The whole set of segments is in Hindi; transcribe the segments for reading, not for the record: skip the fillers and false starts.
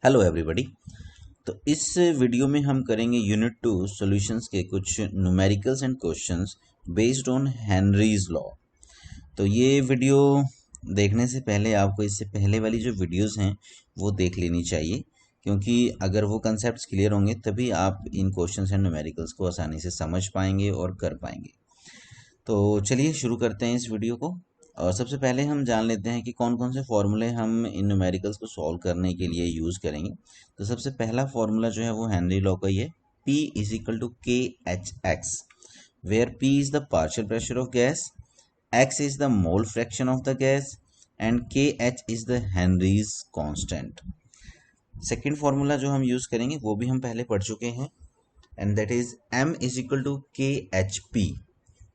Hello everybody. तो इस वीडियो में हम करेंगे यूनिट 2 सॉल्यूशंस के कुछ numericals and questions based on Henry's law. तो ये वीडियो देखने से पहले आपको इससे पहले वाली जो वीडियोस हैं वो देख लेनी चाहिए, क्योंकि अगर वो कंसेप्ट्स क्लियर होंगे तभी आप इन क्वेश्चंस एंड न्यूमेरिकल्स को आसानी से समझ पाएंगे और कर पाएंगे। तो चलिए शुरू करते हैं इस वीडियो को। और सबसे पहले हम जान लेते हैं कि कौन कौन से फॉर्मूले हम इन न्यूमेरिकल्स को सॉल्व करने के लिए यूज़ करेंगे। तो सबसे पहला फॉर्मूला जो है वो हेनरी लॉ का ही है, P is equal to K H X, where P is the partial pressure of gas, X is the mole fraction of the gas and K H is the Henry's constant. Second formula जो हम यूज़ करेंगे वो भी हम पहले पढ़ चुके हैं, and that is M is equal to K H P.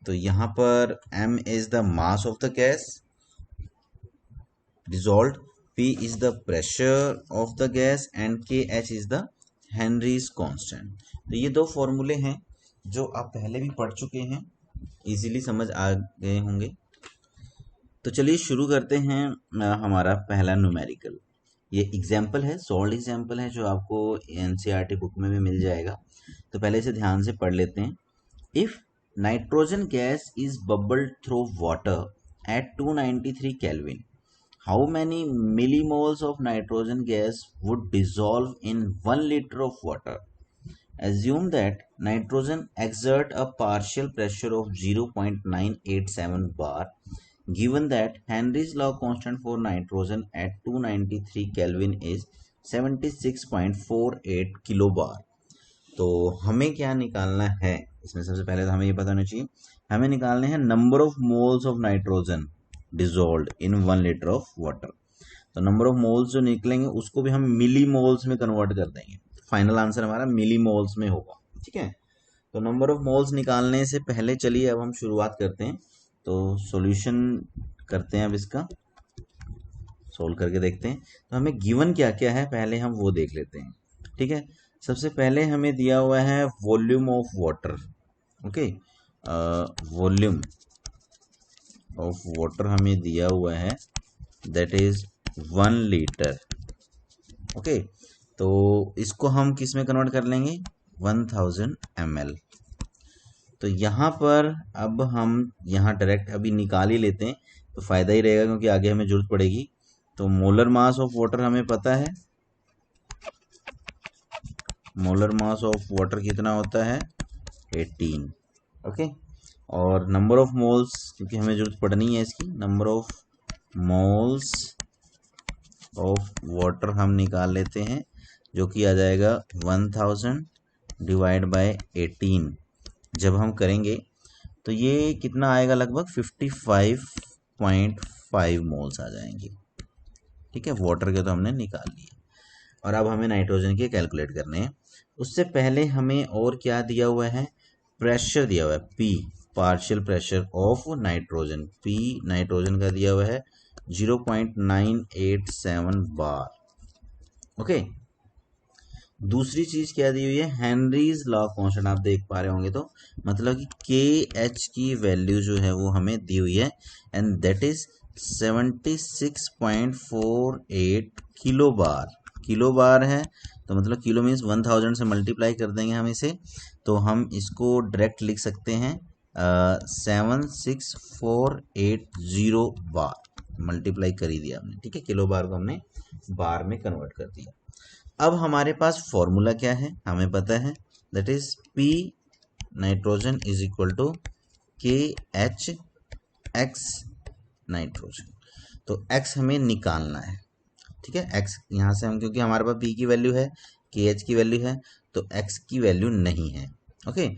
तो यहाँ पर M is the mass of the gas dissolved, P is the pressure of the gas and KH is the Henry's constant। तो ये दो फॉर्मूले हैं जो आप पहले भी पढ़ चुके हैं, इजीली समझ आ गए होंगे। तो चलिए शुरू करते हैं हमारा पहला न्यूमेरिकल। ये एग्जाम्पल है, सॉल्व एग्जाम्पल है जो आपको एनसीईआरटी बुक में भी मिल जाएगा। तो पहले इसे ध्यान से पढ़ लेते हैं। If nitrogen gas is bubbled through water at 293 Kelvin, how many millimoles of nitrogen gas would dissolve in 1 liter of water? Assume that nitrogen exert a partial pressure of 0.987 bar. Given that Henry's law constant for nitrogen at 293 Kelvin is 76.48 kilobar। तो हमें क्या निकालना है इसमें? सबसे पहले तो हमें ये पता होना चाहिए, हमें निकालने हैं number of moles of nitrogen dissolved in 1 litre of water. तो नंबर ऑफ मोल्स जो निकलेंगे उसको भी हम मिली मोल्स में कन्वर्ट कर देंगे। फाइनल आंसर हमारा मिली मोल्स में होगा, ठीक है। तो नंबर ऑफ मोल्स निकालने से पहले चलिए अब हम शुरुआत करते हैं। तो सॉल्यूशन करते हैं, अब इसका सोल्व करके देखते हैं। तो हमें गिवन क्या क्या है पहले हम वो देख लेते हैं, ठीक है। सबसे पहले हमें दिया हुआ है volume of water, okay. Volume of water हमें दिया हुआ है, दैट इज 1 लीटर, ओके। तो इसको हम किस में कन्वर्ट कर लेंगे? 1000 ml। तो यहाँ पर अब हम यहाँ डायरेक्ट अभी निकाल ही लेते हैं तो फायदा ही रहेगा, क्योंकि आगे हमें जरूरत पड़ेगी। तो मोलर मास ऑफ वाटर हमें पता है, मोलर मास ऑफ वाटर कितना होता है? 18, ओके। और नंबर ऑफ मोल्स, क्योंकि हमें जरूरत पड़नी है इसकी, number of moles of water हम निकाल लेते हैं, जो कि आ जाएगा 1000 डिवाइड बाय 18। जब हम करेंगे तो ये कितना आएगा? लगभग 55.5 मोल्स आ जाएंगे, ठीक है। वाटर के तो हमने निकाल लिए, और अब हमें नाइट्रोजन के कैलकुलेट करने हैं। उससे पहले हमें और क्या दिया हुआ है? प्रेशर दिया हुआ है, P partial pressure of nitrogen. P nitrogen का दिया हुआ है 0.987 बार, ओके। दूसरी चीज क्या दी हुई है? हेनरीज लॉ कांस्टेंट आप देख पा रहे होंगे, तो मतलब कि के एच की वैल्यू जो है वो हमें दी हुई है, and that is 76.48 kilo bar. Kilo bar है तो मतलब किलो मीन्स 1000 से मल्टीप्लाई कर देंगे हम इसे, तो हम इसको डायरेक्ट लिख सकते हैं 76480 बार। मल्टीप्लाई कर ही दिया हमने, ठीक है। किलो बार को हमने बार में कन्वर्ट कर दिया। अब हमारे पास फॉर्मूला क्या है? हमें पता है, that is P nitrogen is equal to K H X nitrogen. तो X हमें निकालना है, ठीक है। X यहाँ से हम, क्योंकि हमारे पास P की वैल्यू है, के एच की वैल्यू है, तो X की वैल्यू नहीं है, ओके।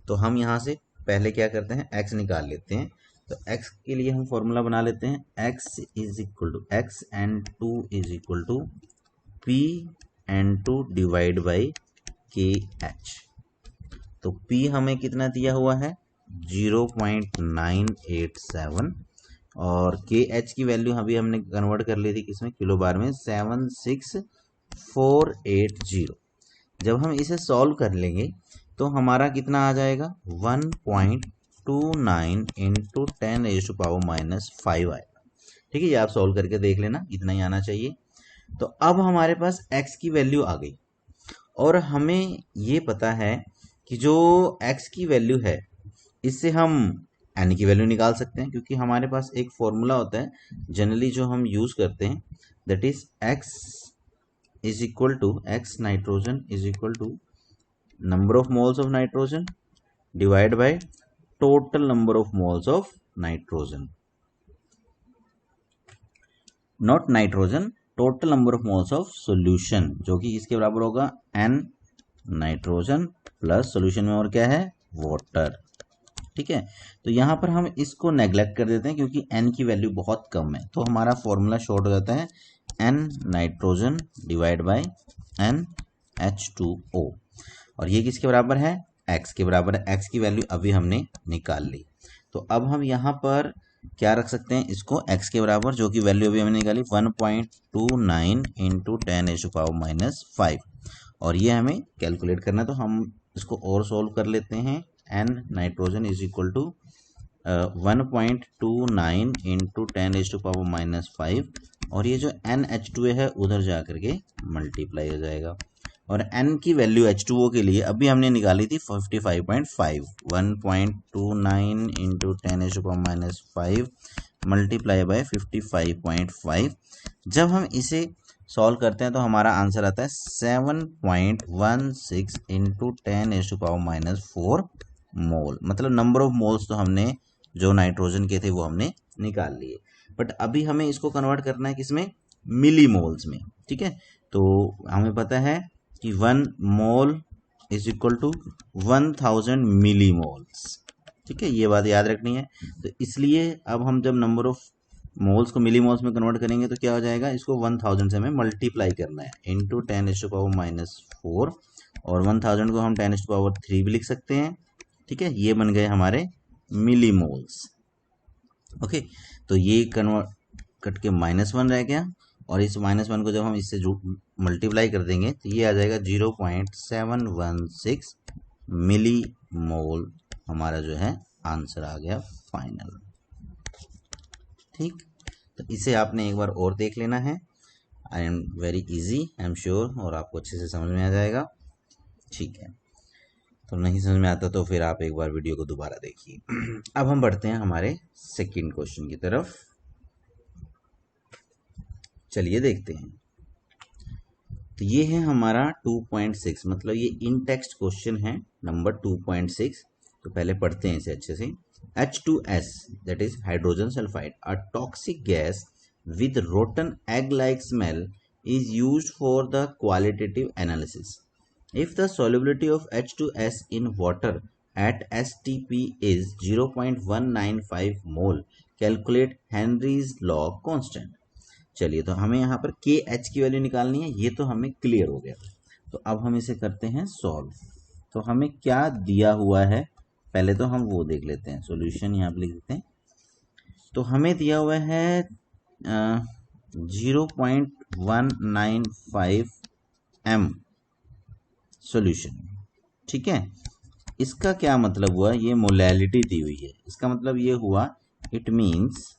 तो हम यहाँ से पहले क्या करते हैं? X निकाल लेते हैं। तो X के लिए हम फॉर्मूला बना लेते हैं, X is equal to X and two is equal to P and two divide by K H. तो P हमें कितना दिया हुआ है? 0.987, और के एच की वैल्यू अभी हमने कन्वर्ट कर ली थी किसमें? किलो बार में, 76480। जब हम इसे सॉल्व कर लेंगे तो हमारा कितना आ जाएगा? 1.29 इंटू 10⁻⁻⁵ आएगा, ठीक है। ये आप सॉल्व करके देख लेना, इतना ही आना चाहिए। तो अब हमारे पास x की वैल्यू आ गई और हमें ये पता है कि जो x की वैल्यू है इससे हम n की वैल्यू निकाल सकते हैं, क्योंकि हमारे पास एक फॉर्मूला होता है जनरली जो हम यूज करते हैं, that is x is equal to x nitrogen is equal to number of moles of nitrogen divide by total number of moles of nitrogen, not nitrogen, total number of moles of solution, जो कि किसके बराबर होगा n नाइट्रोजन प्लस सॉल्यूशन में और क्या है वाटर। ठीक है, तो यहां पर हम इसको नेग्लेक्ट कर देते हैं क्योंकि n की वैल्यू बहुत कम है, तो हमारा फॉर्मूला शॉर्ट हो जाता है n nitrogen divide bye n H2O, और ये किसके बराबर है x के बराबर है। x की वैल्यू अभी हमने निकाल ली, तो अब हम यहाँ पर क्या रख सकते हैं इसको x के बराबर, जो कि वैल्यू अभी हमने निकाली 1.29 इंटू 10⁻⁻5, और ये हमें कैलकुलेट करना है, तो हम इसको और सोल्व कर लेते हैं। n nitrogen is equal to 1.29 into 10⁻⁻5, और ये जो NH2 है उधर जा करके मल्टीप्लाई हो जाएगा, और n की वैल्यू H2O के लिए अभी हमने निकाली थी 55.5, 1.29 इंटू 10⁻⁻5 मल्टीप्लाई बाय 55.5। जब हम इसे सॉल्व करते हैं तो हमारा आंसर आता है 7.16 इंटू 10⁻⁻4 मोल, मतलब नंबर ऑफ मोल्स तो हमने जो नाइट्रोजन के थे वो हमने निकाल लिए, बट अभी हमें इसको कन्वर्ट करना है किसमें, मिली मोल्स में। ठीक है, तो हमें पता है कि 1 mole is equal to 1000 milli moles. ठीक है, ये बात याद रखनी है, तो इसलिए अब हम जब नंबर ऑफ मोल्स को मिली मोल्स में कन्वर्ट करेंगे तो क्या हो जाएगा, इसको 1000 से हमें मल्टीप्लाई करना है इंटू 10⁻⁻4, और 1000 को हम 10⁻3 भी लिख सकते हैं। ठीक है, ये बन गए हमारे मिली मोल्स। ओके, तो ये कन्वर्ट कट के -1 रह गया, और इस -1 को जब हम इससे मल्टीप्लाई कर देंगे तो ये आ जाएगा 0.716 मिली मोल, हमारा जो है आंसर आ गया फाइनल। ठीक, तो इसे आपने एक बार और देख लेना है, I am very easy, I am sure, और आपको अच्छे से समझ में आ जाएगा। ठीक है, तो नहीं समझ में आता तो फिर आप एक बार वीडियो को दोबारा देखिए। अब हम बढ़ते हैं हमारे सेकंड क्वेश्चन की तरफ, चलिए देखते हैं। तो ये है हमारा 2.6, मतलब ये इन टेक्स्ट क्वेश्चन है नंबर 2.6। तो पहले पढ़ते हैं इसे अच्छे से। H2S, that is hydrogen sulfide, a toxic gas with rotten egg-like smell, is used for the qualitative analysis. If the solubility of H2S in water at STP is 0.195 mole, calculate Henry's law constant. चलिए, तो हमें यहाँ पर KH की वैल्यू निकालनी है, ये तो हमें क्लियर हो गया। तो अब हम इसे करते हैं सॉल्व। तो हमें क्या दिया हुआ है, पहले तो हम वो देख लेते हैं, सॉल्यूशन यहाँ पे लिख देते हैं। तो हमें दिया हुआ है 0.195 m सॉल्यूशन। ठीक है, इसका क्या मतलब हुआ, ये मोलैलिटी दी हुई है, इसका मतलब ये हुआ, it means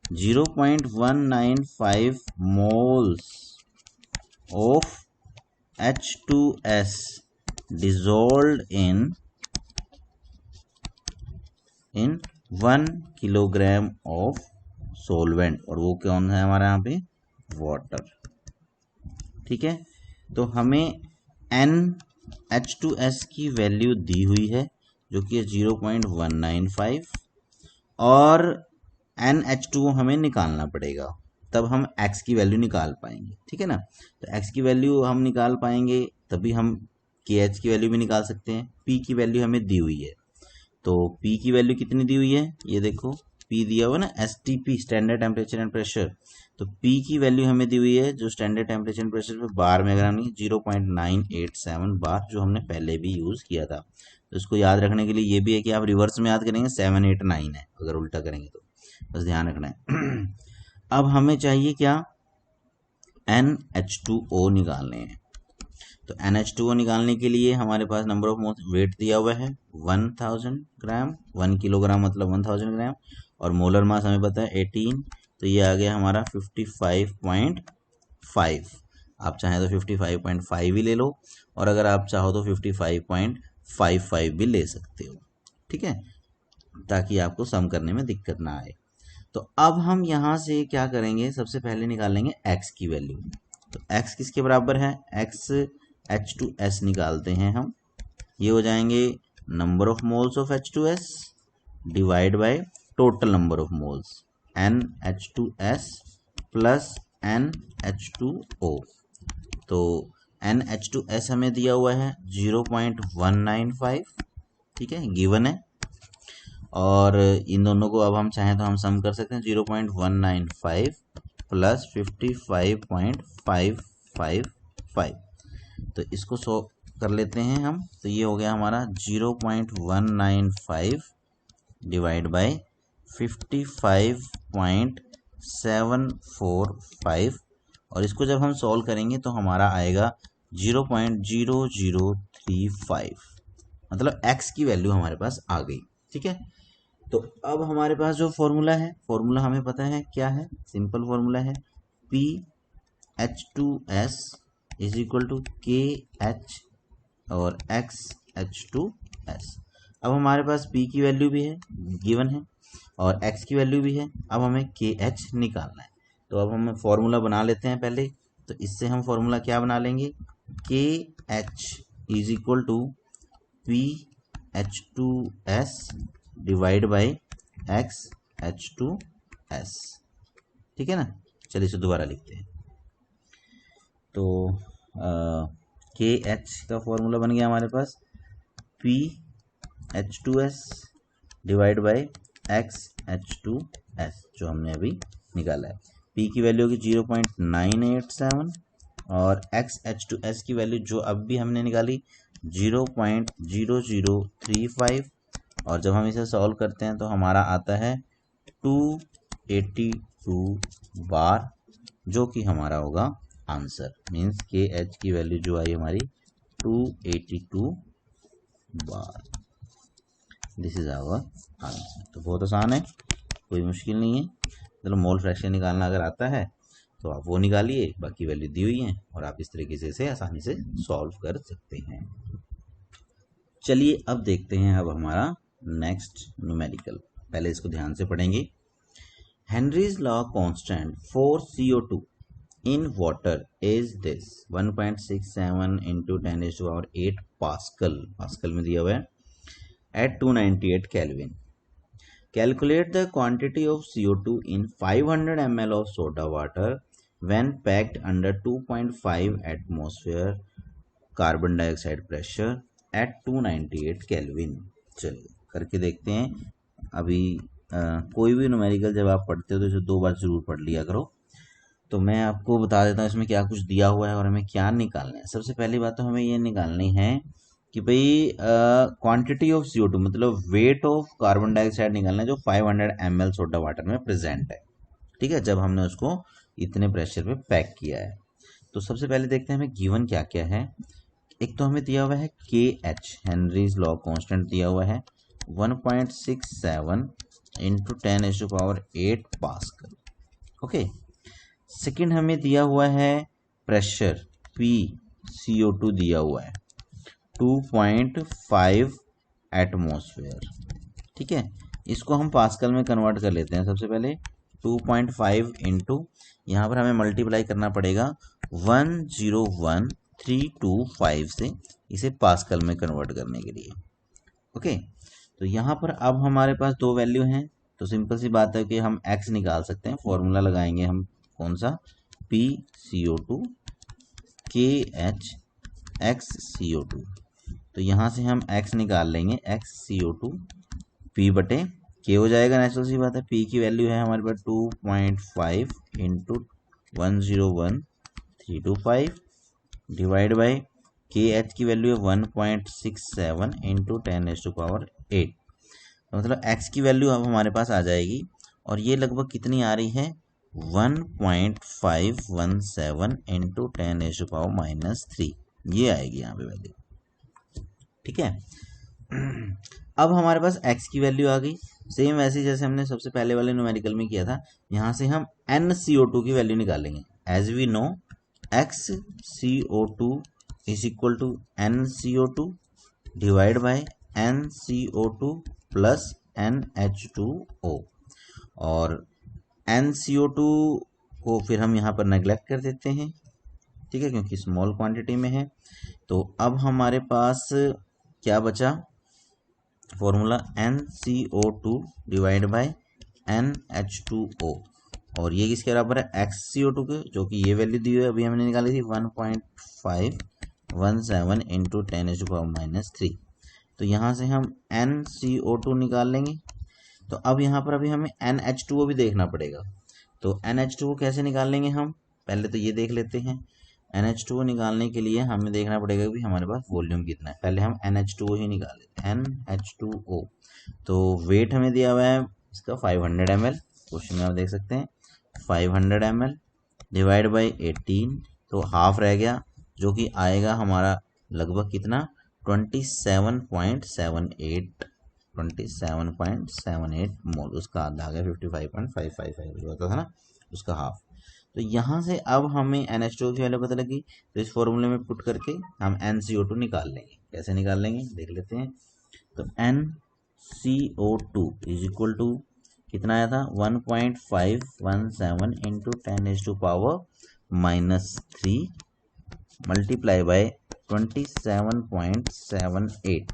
0.195 moles of H2S dissolved in 1 kilogram of solvent, और वो कौन है हमारे यहाँ पे, वाटर। ठीक है, तो हमें NH2S की वैल्यू दी हुई है जो कि 0.195, और NH2O हमें निकालना पड़ेगा, तब हम X की वैल्यू निकाल पाएंगे। ठीक है ना, तो X की वैल्यू हम निकाल पाएंगे तभी हम KH की वैल्यू भी निकाल सकते हैं। P की वैल्यू हमें दी हुई है, तो P की वैल्यू कितनी दी हुई है, ये देखो P दिया हुआ ना, STP standard temperature and pressure, तो P की वैल्यू हमें दी हुई है जो स्टैंडर्ड टेम्परेचर एंड प्रेशर पे बार में, अगर हम 0.987 बार, जो हमने पहले भी यूज किया था। तो इसको याद रखने के लिए ये भी है कि आप रिवर्स में याद करेंगे 789 है, अगर उल्टा करेंगे तो बस ध्यान रखना है। अब हमें चाहिए क्या, NH2O निकालने हैं। तो NH2O निकालने के लिए हमारे पास नंबर ऑफ मोल्स, वेट दिया हुआ है 1000 ग्राम, 1 किलोग्राम मतलब 1000 ग्राम, और मोलर मास हमें पता है 18, तो ये आ गया हमारा 55.5। आप चाहें तो 55.5 भी ले लो, और अगर आप चाहो तो 55.55 भी ले सकते हो, ठीक है, ताकि आपको सम करने में दिक्कत ना आए। तो अब हम यहाँ से क्या करेंगे, सबसे पहले निकालेंगे x की वैल्यू। तो x किसके बराबर है, x H2S निकालते हैं हम। ये हो जाएंगे number of moles of H2S divide by total number of moles NH2S plus NH2O। तो NH2S हमें दिया हुआ है 0.195, ठीक है, गिवन है। और इन दोनों को अब हम चाहें तो हम सम कर सकते हैं, 0.195 प्लस 55.555। तो इसको सो कर लेते हैं हम। तो ये हो गया हमारा 0.195 डिवाइड बाय 55.745, और इसको जब हम सॉल्व करेंगे तो हमारा आएगा 0.0035, मतलब x की वैल्यू हमारे पास आ गई, ठीक है। तो अब हमारे पास जो फॉर्मूला है, फॉर्मूला हमें पता है क्या है, सिंपल फॉर्मूला है PH2S is equal to KH और XH2S। अब हमारे पास P की वैल्यू भी है, गिवन है, और X की वैल्यू भी है। अब हमें KH निकालना है। तो अब हम फॉर्मूला बना लेते हैं पहले। तो इससे हम फॉर्मूला क्या बना लेंगे, KH is equal to PH2S divide by XH2S, ठीक है ना। चलिए इसे दोबारा लिखते हैं। तो KH का फॉर्मूला बन गया हमारे पास PH2S डिवाइड बाई XH2S, जो हमने अभी निकाला है। P की वैल्यू होगी 0.987 और XH2S की वैल्यू जो अब भी हमने निकाली 0.0035, और जब हम इसे सॉल्व करते हैं तो हमारा आता है 282 बार, जो कि हमारा होगा आंसर। मीन्स KH की वैल्यू जो आई हमारी 282 bar. This is our answer. तो बहुत आसान है, कोई मुश्किल नहीं है। चलो मोल फ्रैक्शन निकालना अगर आता है तो आप वो निकालिए, बाकी वैल्यू दी हुई है और आप इस तरीके से इसे आसानी से सॉल्व कर सकते हैं। चलिए अब देखते हैं अब हमारा नेक्स्ट न्यूमेरिकल। पहले इसको ध्यान से पढ़ेंगे। Henry's law constant for CO2 in water is this 1.67 into 10⁸ pascal, pascal में दिया हुआ है, at 298 kelvin. Calculate the quantity of CO2 in 500 ml of soda water when packed under 2.5 atmosphere carbon dioxide pressure at 298 kelvin. चलिए करके देखते हैं। अभी कोई भी न्यूमेरिकल जब आप पढ़ते हो तो इसे 2 बार जरूर पढ़ लिया करो। तो मैं आपको बता देता हूँ इसमें क्या कुछ दिया हुआ है और हमें क्या निकालना है। सबसे पहली बात तो हमें ये निकालनी है कि भाई क्वांटिटी ऑफ CO2 मतलब वेट ऑफ कार्बन डाइऑक्साइड निकालना है, जो 500 ml सोडा वाटर में प्रेजेंट है, ठीक है, जब हमने उसको इतने प्रेशर पे पैक किया है। तो सबसे पहले देखते हैं हमें गिवन क्या क्या है। एक तो हमें दिया हुआ है KH, हेनरीज लॉ कांस्टेंट दिया हुआ है 1.67 इंटू 10⁸ पास्कल, ओके। सेकंड हमें दिया हुआ है प्रेशर P, CO2 दिया हुआ है 2.5 एटमॉस्फेयर, ठीक है। इसको हम पास्कल में कन्वर्ट कर लेते हैं। सबसे पहले 2.5 इंटू, यहाँ पर हमें मल्टीप्लाई करना पड़ेगा 101,325 से, इसे पास्कल में कन्वर्ट करने के लिए, ओके। तो यहाँ पर अब हमारे पास 2 वैल्यू हैं, तो सिंपल सी बात है कि हम x निकाल सकते हैं। फॉर्मूला लगाएंगे हम कौन सा, PCO2 KH XCO2। तो यहाँ से हम x निकाल लेंगे, XCO2 P बटे K हो जाएगा, नेचुरल सी बात है। P की वैल्यू है हमारे पास 2.5 इंटू 101,325 डिवाइड बाई KH की वैल्यू है 1.67 इंटू 10⁸, मतलब x की वैल्यू अब हमारे पास आ जाएगी, और ये लगभग कितनी आ रही है 1.517 इंटू 10⁻⁻3, ये आएगी यहाँ पे वैल्यू, ठीक है। अब हमारे पास x की वैल्यू आ गई, सेम वैसे जैसे हमने सबसे पहले वाले न्यूमेरिकल में किया था, यहाँ से हम NCO2 की वैल्यू निकालेंगे। As we know XCO2 is equal to NCO2 divide by NCO2 plus NH2O। और NCO2 को फिर हम यहाँ पर नेग्लेक्ट कर देते हैं, ठीक है, क्योंकि स्मॉल क्वांटिटी में है। तो अब हमारे पास क्या बचा, formula NCO2 divide bye NH2O। और ये किसके बराबर है, XCO2 के, जो कि ये वैल्यू दी हुई है अभी हमने निकाली थी 1.517 इंटू 10⁻³ तो यहाँ से हम NCO2 निकाल लेंगे। तो अब यहाँ पर अभी हमें NH2O भी देखना पड़ेगा। तो NH2O कैसे निकाल लेंगे हम, पहले तो ये देख लेते हैं। NH2O निकालने के लिए हमें देखना पड़ेगा कि हमारे पास वॉल्यूम कितना है। पहले हम NH2O ही निकाल लेते हैं, NH2O। तो वेट हमें दिया हुआ है इसका 500 ml, क्वेश्चन में आप देख सकते हैं 500 ml डिवाइड बाई 18, तो हाफ रह गया, जो कि आएगा हमारा लगभग कितना 27.78 मोल। उसका आधा आ गया 55.555 जो होता था ना, उसका हाफ। तो यहाँ से अब हमें NH2O की वैल्यू पता लगी, तो इस फॉर्मूले में पुट करके हम NCO2 निकाल लेंगे। कैसे निकाल लेंगे देख लेते हैं। तो NCO2 इज इक्वल टू कितना आया था 1.517 इंटू 10⁻³ मल्टीप्लाई बाय 27.78।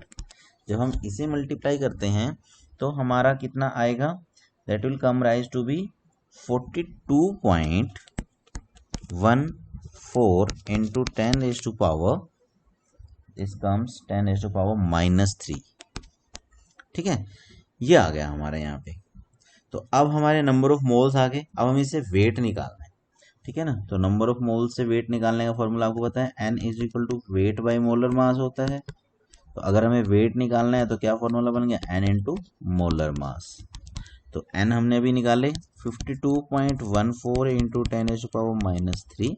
जब हम इसे मल्टीप्लाई करते हैं तो हमारा कितना आएगा, that will come rise to be 42.14 into 10⁻, this comes 10⁻⁻3। ठीक है, ये आ गया हमारे यहाँ पे। तो अब हमारे नंबर ऑफ मोल्स आ गए, अब हमें इसे वेट निकालना है, ठीक है ना। तो नंबर ऑफ मोल्स से वेट निकालने का फॉर्मूला आपको पता है, N is equal to weight by molar mass होता है। तो अगर हमें वेट निकालना है तो क्या फॉर्मूला बन गया, N इंटू मोलर मास। तो N हमने अभी निकाले 52.14 इंटू 10⁻⁻3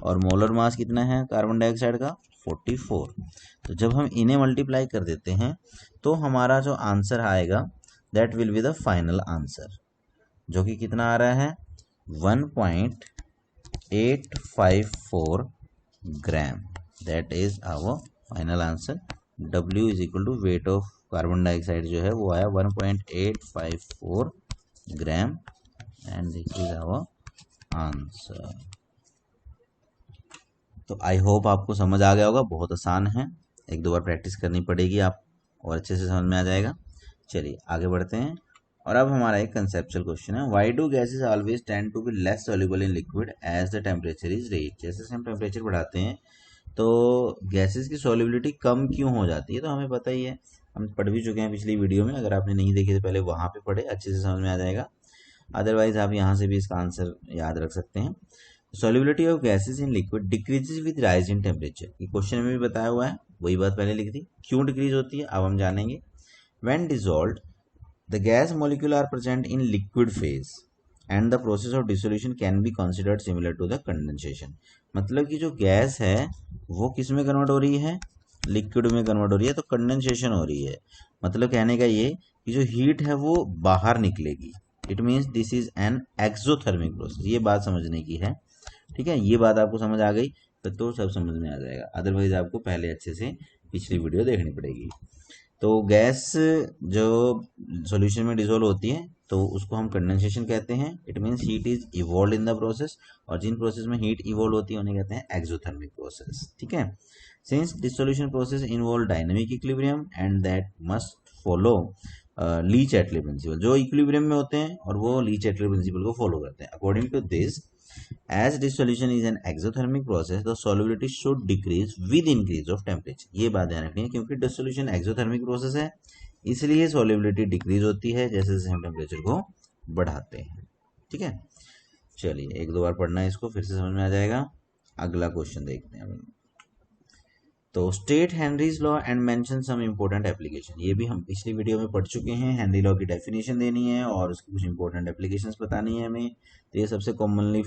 और मोलर मास कितना है कार्बन डाइऑक्साइड का 44। तो जब हम इन्हें मल्टीप्लाई कर देते हैं तो हमारा जो आंसर आएगा that will be the final answer, जो कि कितना आ रहा है 1.854 gram. That is our final answer. W is equal to weight of carbon dioxide जो है वो आया 1.854 gram and this is our answer. तो आई होप आपको समझ आ गया होगा, बहुत आसान है, एक दो बार प्रैक्टिस करनी पड़ेगी आप और अच्छे से समझ में आ जाएगा। चलिए आगे बढ़ते हैं। और अब हमारा एक कंसेप्चुअल क्वेश्चन है, why do gases always tend to be less soluble in liquid as the temperature is raised. जैसे हम टेम्परेचर बढ़ाते हैं तो गैसेस की सॉल्युबिलिटी कम क्यों हो जाती है, तो हमें पता ही है, हम पढ़ भी चुके हैं पिछली वीडियो में। अगर आपने नहीं देखी तो पहले वहाँ पे पढ़े, अच्छे से समझ में आ जाएगा। अदरवाइज आप यहाँ से भी इसका आंसर याद रख सकते हैं। Solubility of gases in liquid decreases with rise in temperature, ये क्वेश्चन में भी बताया हुआ है, वही बात पहले लिख दी। क्यों डिक्रीज होती है अब हम जानेंगे। When dissolved the gas molecule are present in liquid phase and the process of dissolution can be considered similar to the condensation. मतलब कि जो गैस है वो किस में कन्वर्ट हो रही है, लिक्विड में कन्वर्ट हो रही है, तो कंडेंसेशन हो रही है। मतलब कहने का ये कि जो हीट है वो बाहर निकलेगी, it means this is an exothermic process. ये बात समझने की है, ठीक है। ये बात आपको समझ आ गई तो सब समझ में आ जाएगा, अदरवाइज आपको पहले अच्छे से पिछली वीडियो देखनी पड़ेगी। तो गैस जो सॉल्यूशन में डिसॉल्व होती है तो उसको हम कंडेंसेशन कहते हैं। It means heat is evolve in the process, और जिन प्रोसेस में हीट इवॉल्व होती है उन्हें कहते हैं एक्सोथर्मिक प्रोसेस, ठीक है। Since dissolution process involve dynamic equilibrium and that must follow Le Chatelier principle, जो इक्विलिब्रियम में होते हैं और वो ली-चैटले प्रिंसिपल को फॉलो करते हैं। According to this, as dissolution is an exothermic process, the solubility should decrease with increase of temperature। ये बात ध्यान रखनी है, क्योंकि डिसोल्यूशन एक्सोथर्मिक प्रोसेस है इसलिए सॉल्युबिलिटी डिक्रीज होती है जैसे जैसे हम टेम्परेचर को बढ़ाते हैं, ठीक है। चलिए एक दो बार पढ़ना है इसको, फिर से समझ में आ जाएगा। अगला क्वेश्चन देखते हैं हम। तो state Henry's law and mention some important application, ये भी हम पिछली वीडियो में पढ़ चुके हैं। हेनरी लॉ की डेफिनेशन देनी है और उसकी कुछ इंपॉर्टेंट एप्लीकेशंस बतानी है हमें। तो ये सबसे commonly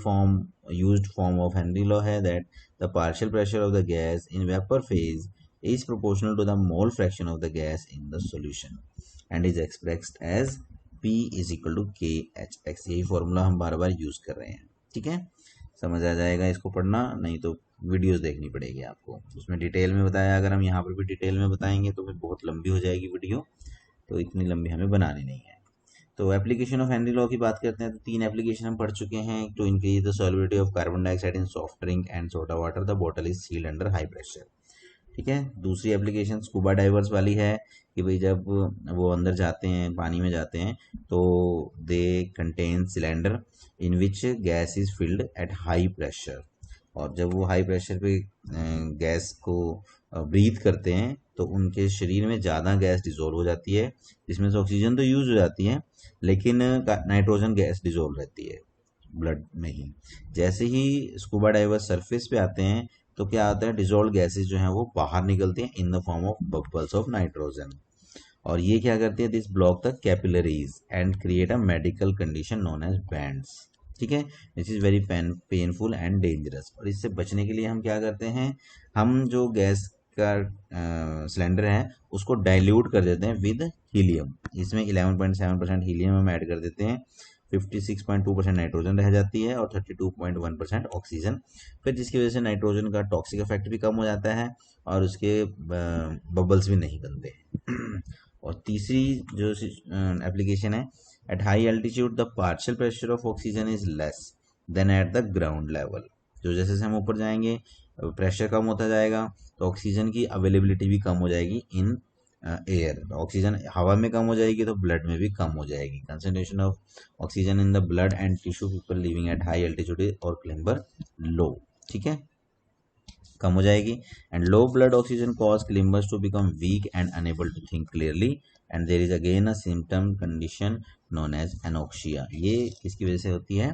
used form of Henry law है that the partial pressure of the gas in vapour phase is proportional to the mole fraction of the gas in the solution and is expressed as P is equal to K H X. यही फॉर्मूला हम बार बार यूज कर रहे हैं। ठीक है, समझ आ जाएगा इसको पढ़ना, नहीं तो वीडियोस देखनी पड़ेगी आपको, उसमें डिटेल में बताया। अगर हम यहाँ पर भी डिटेल में बताएंगे तो फिर बहुत लंबी हो जाएगी वीडियो, तो इतनी लंबी हमें बनानी नहीं है। तो एप्लीकेशन ऑफ हेनरी लॉ की बात करते हैं तो 3 एप्लीकेशन हम पढ़ चुके हैं। To increase the solubility of carbon dioxide in soft drink and soda water the bottle is sealed under high pressure. ठीक है, दूसरी एप्लीकेशन स्कूबा डाइवर्स वाली है कि भाई जब वो अंदर जाते हैं, पानी में जाते हैं, तो they contain cylinder in which gas is filled at high pressure, और जब वो हाई प्रेशर पे गैस को ब्रीथ करते हैं तो उनके शरीर में ज़्यादा गैस डिजोल्व हो जाती है, जिसमें से ऑक्सीजन तो यूज हो जाती है लेकिन नाइट्रोजन गैस डिजोल्व रहती है ब्लड में ही। जैसे ही स्कूबा डाइवर्स सरफेस पे आते हैं तो क्या होता है, डिजोल्व गैसेस जो हैं वो बाहर निकलती हैं in the form of bubbles of nitrogen, और ये क्या करती है, this block the capillaries and create a medical condition known as bends. ठीक है, this is very painful and dangerous. और इससे बचने के लिए हम क्या करते हैं, हम जो गैस का सिलेंडर है उसको डाइल्यूट कर देते हैं विद हीलियम। इसमें 11.7% हीलियम हम ऐड कर देते हैं, 56.2% नाइट्रोजन रह जाती है और 32.1% ऑक्सीजन, फिर जिसकी वजह से नाइट्रोजन का टॉक्सिक इफेक्ट भी कम हो जाता है और उसके बबल्स भी नहीं बनते। और तीसरी जो एप्लीकेशन है, eight high altitude the partial pressure of oxygen is less than at the ground level. जो जैसे जैसे हम ऊपर जाएंगे प्रेशर कम होता जाएगा तो ऑक्सीजन की अवेलेबिलिटी भी कम हो जाएगी इन एयर, ऑक्सीजन हवा में कम हो जाएगी तो ब्लड में भी कम हो जाएगी। Concentration of oxygen in the blood and tissue people living at high altitude और क्लिम्बर लो, ठीक है, कम हो जाएगी। And low blood oxygen cause climbers to become weak and unable to think clearly and there is again a symptom condition known as anoxia. ये किसकी वजह से होती है,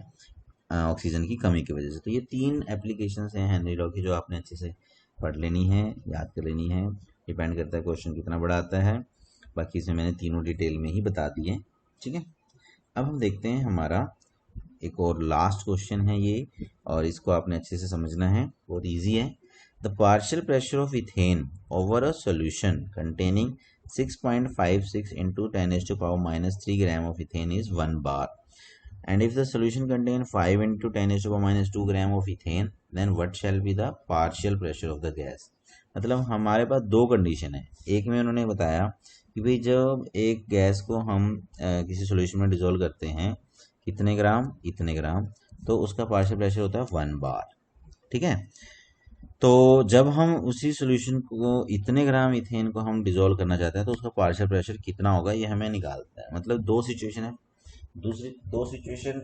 ऑक्सीजन की कमी की वजह से। तो ये 3 एप्लीकेशंस हैं हेनरी लॉ की जो आपने अच्छे से पढ़ लेनी है, याद कर लेनी है। डिपेंड करता है क्वेश्चन कितना बड़ा आता है, बाकी इसमें मैंने तीनों डिटेल में ही बता दिए। ठीक है, अब हम देखते हैं हमारा एक और लास्ट क्वेश्चन है ये, और इसको आपने अच्छे से समझना है, बहुत ईजी है। The partial pressure of ethane over a solution containing 6.56 into 10⁻³ gram of ethane is 1 bar, and if the solution contain 5 into 10⁻² gram of ethane then what shall be the partial pressure of the gas। मतलब हमारे पास 2 कंडीशन है। एक में उन्होंने बताया कि भाई जब एक गैस को हम किसी सॉल्यूशन में डिसॉल्व करते हैं कितने ग्राम, इतने ग्राम, तो उसका पार्शियल प्रेशर होता है 1 बार। ठीक है, तो जब हम उसी सॉल्यूशन को इतने ग्राम इथेन को हम डिसॉल्व करना चाहते हैं तो उसका पार्शियल प्रेशर कितना होगा ये हमें निकालता है। मतलब 2 सिचुएशन है, दूसरी 2 सिचुएशन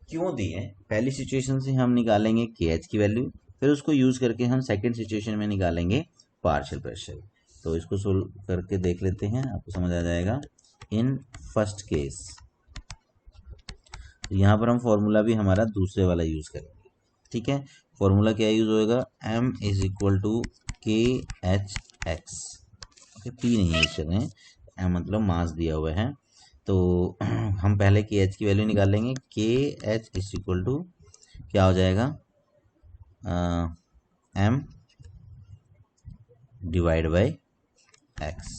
क्यों दी है, पहली सिचुएशन से हम निकालेंगे KH की वैल्यू, फिर उसको यूज करके हम सेकंड सिचुएशन में निकालेंगे पार्शियल प्रेशर। तो इसको सोल्व करके देख लेते हैं, आपको समझ आ जाएगा। इन फर्स्ट केस यहाँ पर हम फॉर्मूला भी हमारा दूसरे वाला यूज करेंगे। ठीक है, फॉर्मूला क्या यूज होएगा, M is equal to KHX। P नहीं यूज कर रहे हैं, M मतलब मास दिया हुआ है, तो हम पहले KH की वैल्यू निकालेंगे। KH इज इक्वल टू क्या हो जाएगा, M डिवाइड बाई X।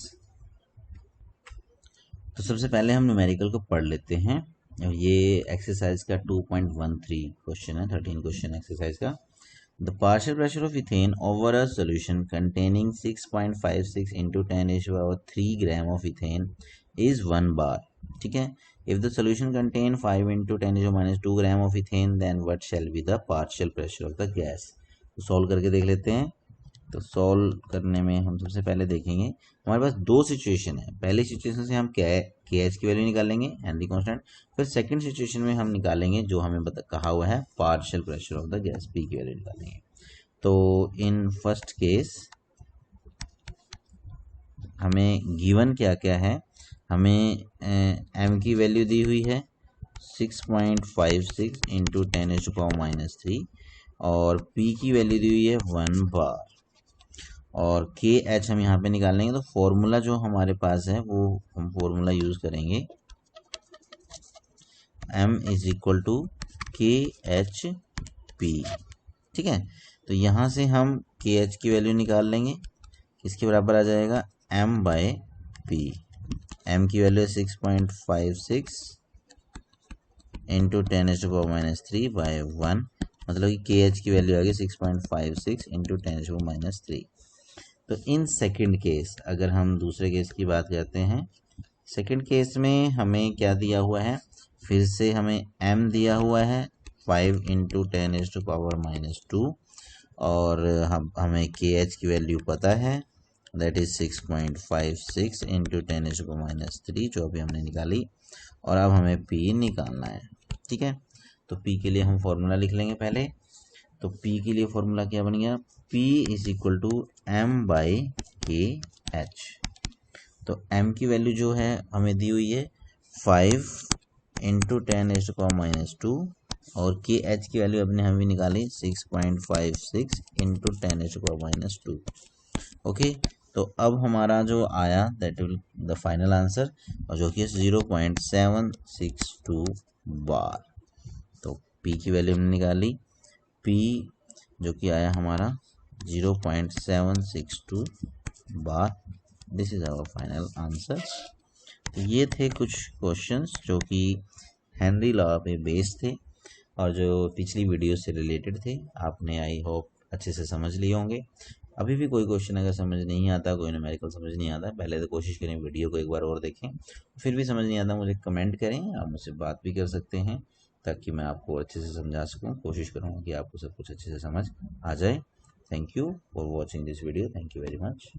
तो सबसे पहले हम न्यूमेरिकल को पढ़ लेते हैं। ये एक्सरसाइज का 2.13 क्वेश्चन है, 13 क्वेश्चन एक्सरसाइज का। The partial pressure of ethane over a solution containing 6.56 into 10⁻³ gram of ethane is 1 बार। ठीक है, if the solution contain 5 into 10⁻² gram of ethane then what shall be the partial pressure of the gas। तो सॉल्व करके देख लेते हैं। तो सॉल्व करने में हम सबसे पहले देखेंगे हमारे पास 2 सिचुएशन है। पहली सिचुएशन से हम KH की वैल्यू निकालेंगे हेनरी कांस्टेंट, फिर सेकंड सिचुएशन में हम निकालेंगे जो हमें कहा हुआ है partial pressure of the gas, P की वैल्यू निकालेंगे। तो इन फर्स्ट केस हमें गिवन क्या क्या है, हमें M की वैल्यू दी हुई है 6.56 into 10⁻³ और P की वैल्यू दी हुई है 1 बार, और KH हम यहाँ पे निकालेंगे। तो फॉर्मूला जो हमारे पास है वो हम फॉर्मूला यूज करेंगे, M is equal to KHP। ठीक है, तो यहाँ से हम KH की वैल्यू निकाल लेंगे, किसके बराबर आ जाएगा, M बाय P। m की वैल्यू है 6.56 इंटू 10⁻³ बाय 1, मतलब कि kh की वैल्यू आ गई 6.56 इंटू 10⁻³। तो इन सेकंड केस, अगर हम दूसरे केस की बात करते हैं, सेकंड केस में हमें क्या दिया हुआ है, फिर से हमें m दिया हुआ है 5 इंटू 10⁻², और हमें kh की वैल्यू पता है, दैट इज 6.56 इंटू 10⁻³ जो अभी हमने निकाली, और अब हमें p निकालना है। ठीक है, तो p के लिए हम फॉर्मूला लिख लेंगे पहले। तो p के लिए फॉर्मूला क्या बन गया, p is equal to m by K H. तो m की वैल्यू जो है हमें दी हुई है 5 इंटू 10⁻², और के एच की वैल्यू अपने हम भी निकाली 6.56 इंटू 10⁻²। ओके, तो अब हमारा जो आया that will the final answer, और जो कि 0.762 बार। तो p की वैल्यू हमने निकाली, p जो कि आया हमारा 0.762 bar. This is our final answer. तो ये थे कुछ क्वेश्चंस जो कि हेनरी लॉ पे बेस्ड थे, और जो पिछली वीडियो से रिलेटेड थे। आपने आई होप अच्छे से समझ लिए होंगे। अभी भी कोई क्वेश्चन अगर समझ नहीं आता, कोई न्यूमेरिकल समझ नहीं आता, पहले तो कोशिश करें वीडियो को एक बार और देखें, फिर भी समझ नहीं आता मुझे कमेंट करें, आप मुझसे बात भी कर सकते हैं, ताकि मैं आपको अच्छे से समझा सकूं। कोशिश करूँगा कि आपको सब कुछ अच्छे से समझ आ जाए। Thank you for watching this video. Thank you very much.